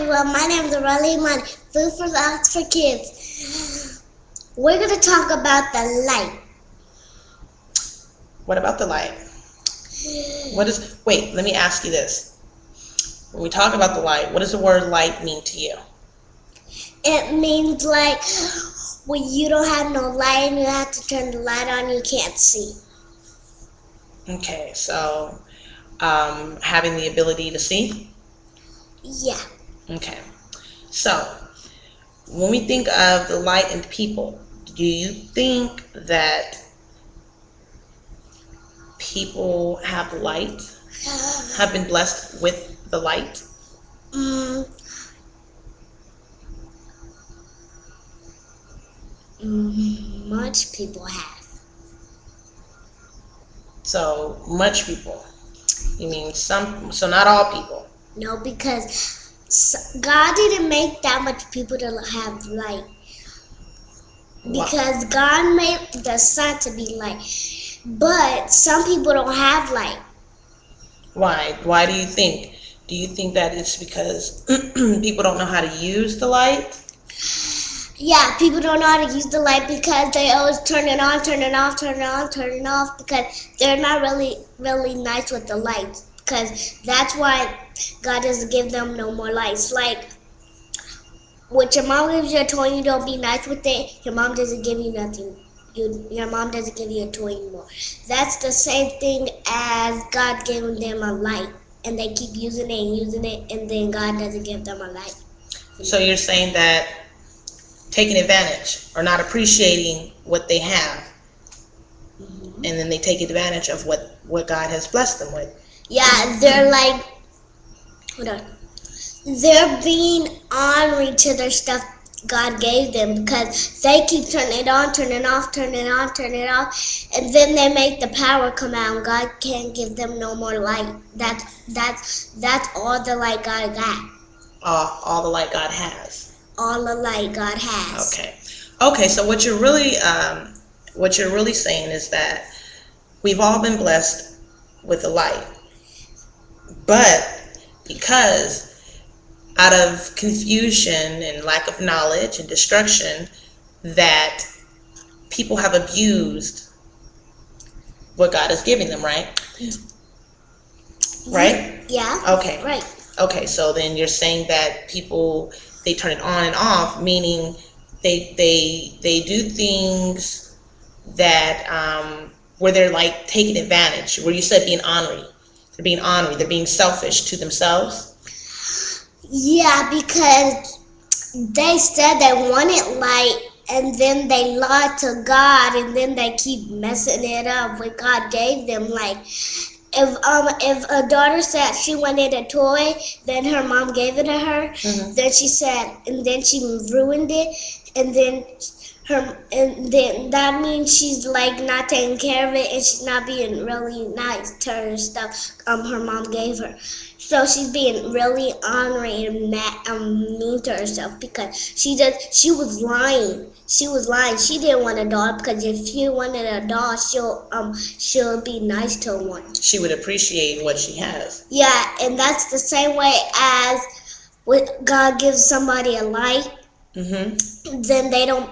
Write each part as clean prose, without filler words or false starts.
everyone, my name is Arella-Imani, Food for Thoughts for Kids. We're going to talk about the light. What about the light? Wait, let me ask you this. When we talk about the light, what does the word light mean to you? It means like when you don't have no light and you have to turn the light on, you can't see. Okay, so having the ability to see? Yeah. Okay, so when we think of the light and people, do you think that people have light, have been blessed with the light? Much people have. So much people. You mean some? So not all people. No, because God didn't make that much people to have light. Because God made the sun to be light. But some people don't have light. Why? Why do you think? Do you think that it's because people don't know how to use the light? Yeah, people don't know how to use the light because they always turn it on, turn it off, turn it on, turn it off, because they're not really nice with the lights. Because that's why God doesn't give them no more lights. Like, when your mom gives you a toy, you don't be nice with it, your mom doesn't give you nothing. Your mom doesn't give you a toy anymore. That's the same thing as God giving them a light. And they keep using it, and then God doesn't give them a light. So you're saying that taking advantage or not appreciating what they have, and then they take advantage of what God has blessed them with. Yeah, they're like, hold on. They're being ornery to their stuff God gave them because they keep turning it on, turn it off, turn it on, turn it off, and then they make the power come out and God can't give them no more light. That's all the light God got. All the light God has. All the light God has. Okay. So what you're really saying is that we've all been blessed with the light, but because out of confusion and lack of knowledge and destruction, that people have abused what God is giving them, right? Right? Yeah. Okay. Right. Okay, so then you're saying that people, they turn it on and off, meaning they do things that where they're like taking advantage, where you said being ornery. They're being ornery, they're being selfish to themselves. Yeah, because they said they wanted light, and then they lied to God, and then they keep messing it up when God gave them light. If a daughter said she wanted a toy, then her mom gave it to her. Then she said, and then she ruined it, and then then that means she's like not taking care of it, and she's not being really nice to her stuff her mom gave her. So she's being really ornery and mean to herself because she was lying. She was lying. She didn't want a doll because if she wanted a doll, she'll be nice to one. She would appreciate what she has. Yeah, and that's the same way as when God gives somebody a light. Then they don't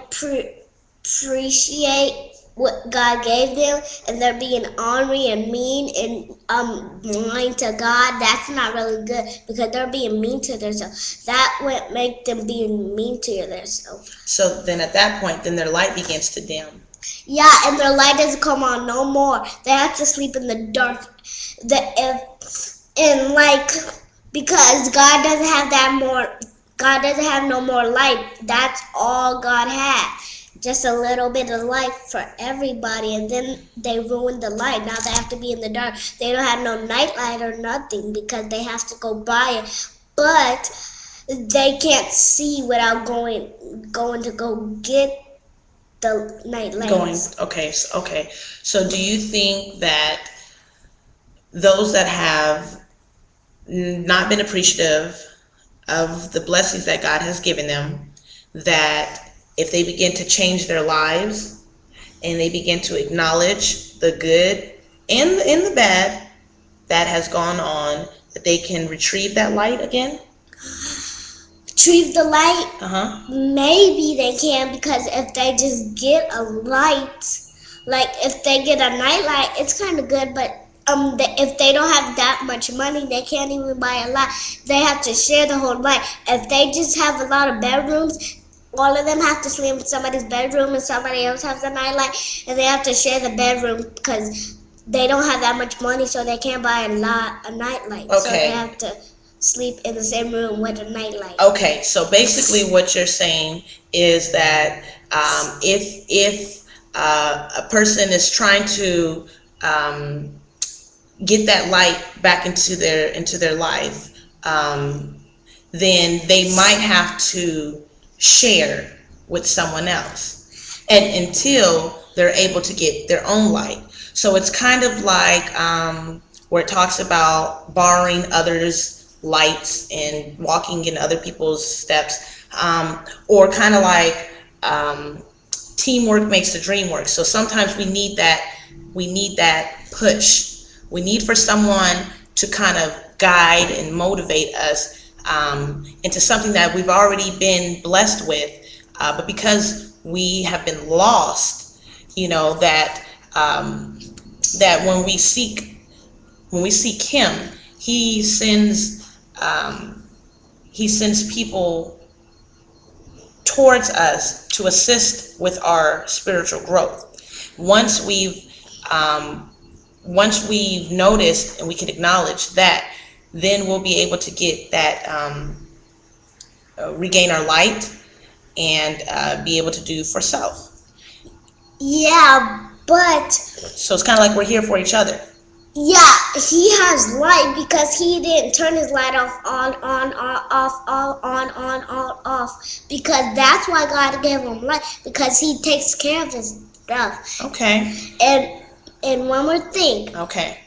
appreciate what God gave them, and they're being ornery and mean and lying to God. That's not really good because they're being mean to themselves. That would make them being mean to themselves. So then at that point, then their light begins to dim. Yeah, and their light doesn't come on no more. They have to sleep in the dark. Because God doesn't have that more. God doesn't have no more light. That's all God had. Just a little bit of light for everybody, and then they ruined the light. Now they have to be in the dark. They don't have no night light or nothing because they have to go buy it. But they can't see without going to go get the night lights. Okay. So do you think that those that have not been appreciative of the blessings that God has given them, that if they begin to change their lives and they begin to acknowledge the good and the bad that has gone on, that they can retrieve that light again? retrieve the light, Uh-huh. maybe they can, because if they just get a light, like if they get a nightlight, it's kind of good. But if they don't have that much money, they can't even buy a light. They have to share the whole light. If they just have a lot of bedrooms, all of them have to sleep in somebody's bedroom, and somebody else has a nightlight, and they have to share the bedroom because they don't have that much money, so they can't buy a nightlight. So they Okay. have to sleep in the same room with a nightlight. Okay, so basically what you're saying is that if a person is trying to get that light back into their life, then they might have to share with someone else, and until they're able to get their own light. So it's kind of like where it talks about borrowing others' lights and walking in other people's steps, or kind of like teamwork makes the dream work. So sometimes we need that push. We need for someone to kind of guide and motivate us into something that we've already been blessed with, but because we have been lost, that when we seek Him, He sends people towards us to assist with our spiritual growth. Once we've noticed and we can acknowledge that, then we'll be able to get that, regain our light, and be able to do for self. Yeah, but So it's kind of like we're here for each other. yeah, he has light because he didn't turn his light off, on, off. Because that's why God gave him light, because he takes care of his stuff. Okay. And one more thing. Okay.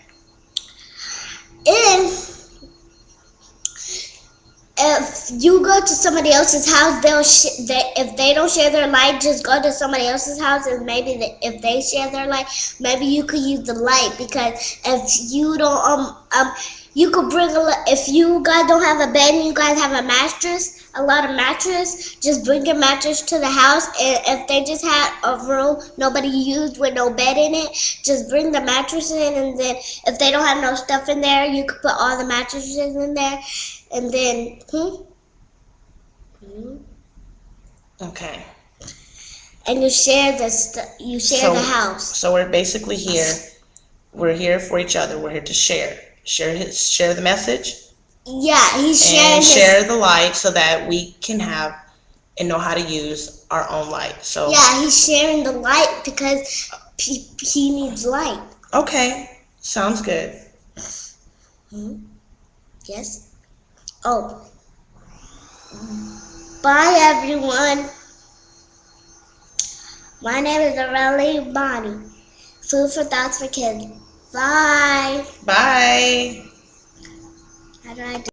If you go to somebody else's house, if they don't share their light, just go to somebody else's house, and maybe if they share their light, maybe you could use the light. Because if you don't, you could bring if you guys don't have a bed and you guys have a lot of mattress, just bring your mattress to the house. And if they just had a room nobody used with no bed in it, just bring the mattress in. And then if they don't have no stuff in there, you could put all the mattresses in there. And then, Okay. and you share the house. So we're basically here. We're here for each other. We're here to share the message, Yeah, he's sharing and share the light so that we can have and know how to use our own light. So Yeah, he's sharing the light because he needs light. okay, sounds good. Yes. Oh. Bye, everyone. My name is Arella-Imani. Food for Thoughts for Kids. Bye. Bye. How do I do?